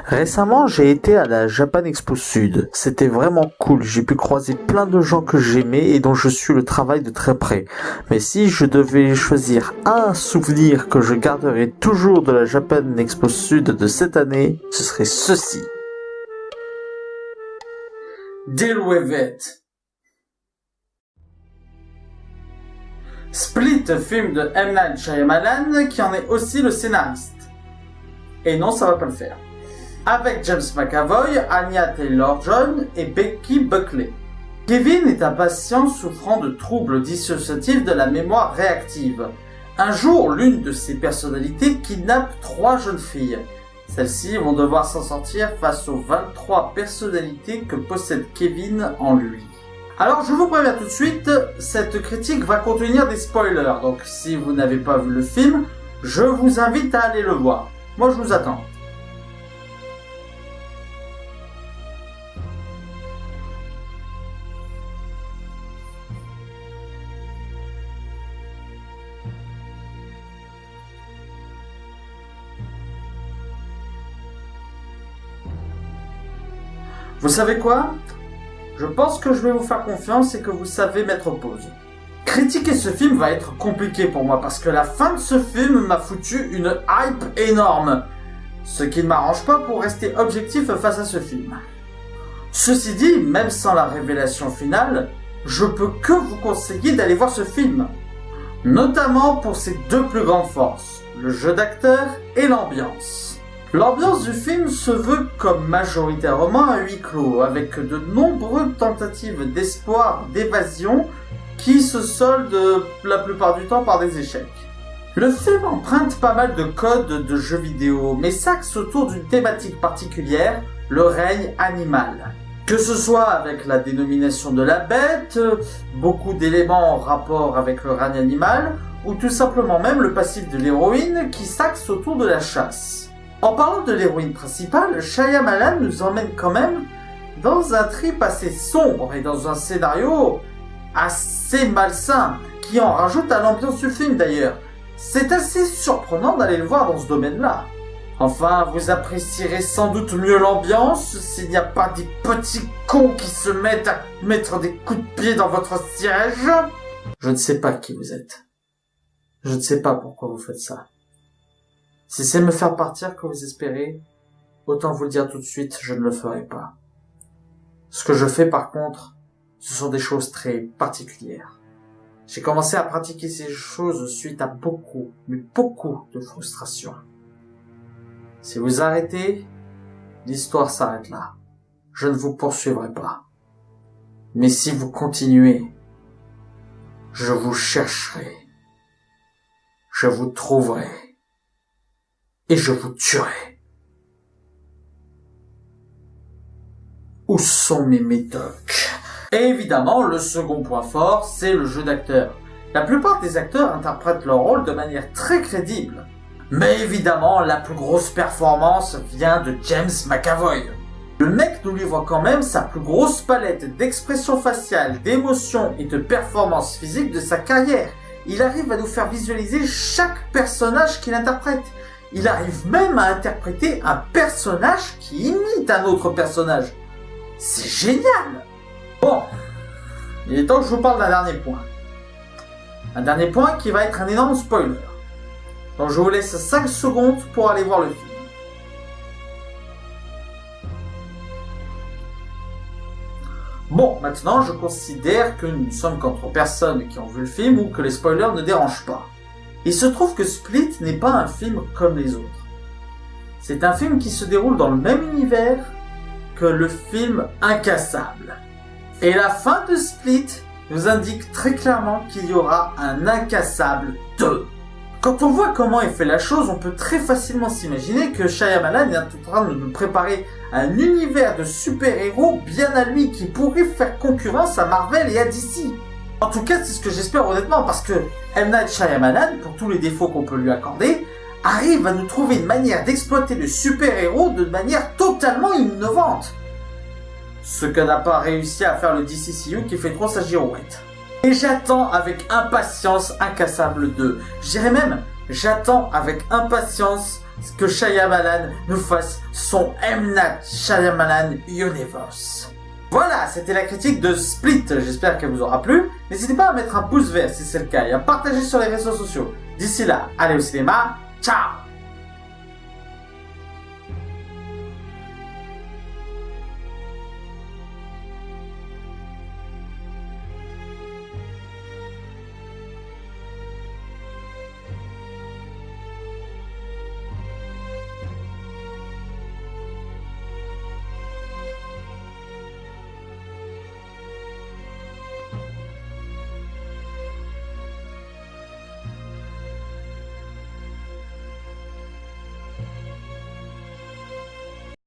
Récemment, j'ai été à la Japan Expo Sud. C'était vraiment cool. J'ai pu croiser plein de gens que j'aimais et dont je suis le travail de très près. Mais si je devais choisir un souvenir que je garderai toujours de la Japan Expo Sud de cette année, ce serait ceci. Deal with it. Split, film de M. Night Shyamalan, qui en est aussi le scénariste. Et non, ça va pas le faire. Avec James McAvoy, Anya Taylor-Joy et Becky Buckley. Kevin est un patient souffrant de troubles dissociatifs de la mémoire réactive. Un jour, l'une de ses personnalités kidnappe 3 jeunes filles. Celles-ci vont devoir s'en sortir face aux 23 personnalités que possède Kevin en lui. Alors je vous préviens tout de suite, cette critique va contenir des spoilers, donc si vous n'avez pas vu le film, je vous invite à aller le voir. Moi je vous attends. Vous savez quoi ? Je pense que je vais vous faire confiance et que vous savez mettre pause. Critiquer ce film va être compliqué pour moi parce que la fin de ce film m'a foutu une hype énorme. Ce qui ne m'arrange pas pour rester objectif face à ce film. Ceci dit, même sans la révélation finale, je peux que vous conseiller d'aller voir ce film. Notamment pour ses 2 plus grandes forces, le jeu d'acteur et l'ambiance. L'ambiance du film se veut comme majoritairement un huis clos, avec de nombreuses tentatives d'espoir, d'évasion, qui se soldent la plupart du temps par des échecs. Le film emprunte pas mal de codes de jeux vidéo, mais s'axe autour d'une thématique particulière, le règne animal. Que ce soit avec la dénomination de la bête, beaucoup d'éléments en rapport avec le règne animal, ou tout simplement même le passif de l'héroïne qui s'axe autour de la chasse. En parlant de l'héroïne principale, Shyamalan nous emmène quand même dans un trip assez sombre et dans un scénario assez malsain, qui en rajoute à l'ambiance du film d'ailleurs. C'est assez surprenant d'aller le voir dans ce domaine-là. Enfin, vous apprécierez sans doute mieux l'ambiance s'il n'y a pas des petits cons qui se mettent à mettre des coups de pied dans votre siège. Je ne sais pas qui vous êtes. Je ne sais pas pourquoi vous faites ça. Si c'est me faire partir que vous espérez, autant vous le dire tout de suite, je ne le ferai pas. Ce que je fais par contre, ce sont des choses très particulières. J'ai commencé à pratiquer ces choses suite à beaucoup, mais beaucoup de frustration. Si vous arrêtez, l'histoire s'arrête là. Je ne vous poursuivrai pas. Mais si vous continuez, je vous chercherai. Je vous trouverai. Et je vous tuerai. Où sont mes médocs ? Et évidemment, le second point fort, c'est le jeu d'acteur. La plupart des acteurs interprètent leur rôle de manière très crédible. Mais évidemment, la plus grosse performance vient de James McAvoy. Le mec nous livre quand même sa plus grosse palette d'expressions faciales, d'émotions et de performances physiques de sa carrière. Il arrive à nous faire visualiser chaque personnage qu'il interprète. Il arrive même à interpréter un personnage qui imite un autre personnage. C'est génial! Bon, il est temps que je vous parle d'un dernier point. Un dernier point qui va être un énorme spoiler. Donc je vous laisse 5 secondes pour aller voir le film. Bon, maintenant je considère que nous ne sommes qu'entre personnes qui ont vu le film ou que les spoilers ne dérangent pas. Il se trouve que Split n'est pas un film comme les autres. C'est un film qui se déroule dans le même univers que le film Incassable. Et la fin de Split nous indique très clairement qu'il y aura un Incassable 2. Quand on voit comment il fait la chose, on peut très facilement s'imaginer que Shyamalan est en train de nous préparer un univers de super-héros bien à lui qui pourrait faire concurrence à Marvel et à DC. En tout cas, c'est ce que j'espère honnêtement, parce que M. Night Shyamalan, pour tous les défauts qu'on peut lui accorder, arrive à nous trouver une manière d'exploiter le super-héros de manière totalement innovante. Ce que n'a pas réussi à faire le DCCU qui fait trop sa girouette. Et j'attends avec impatience Incassable 2. Je dirais même, j'attends avec impatience que Shyamalan nous fasse son M. Night Shyamalan Universe. Voilà, c'était la critique de Split, j'espère qu'elle vous aura plu. N'hésitez pas à mettre un pouce vert si c'est le cas et à partager sur les réseaux sociaux. D'ici là, allez au cinéma, ciao!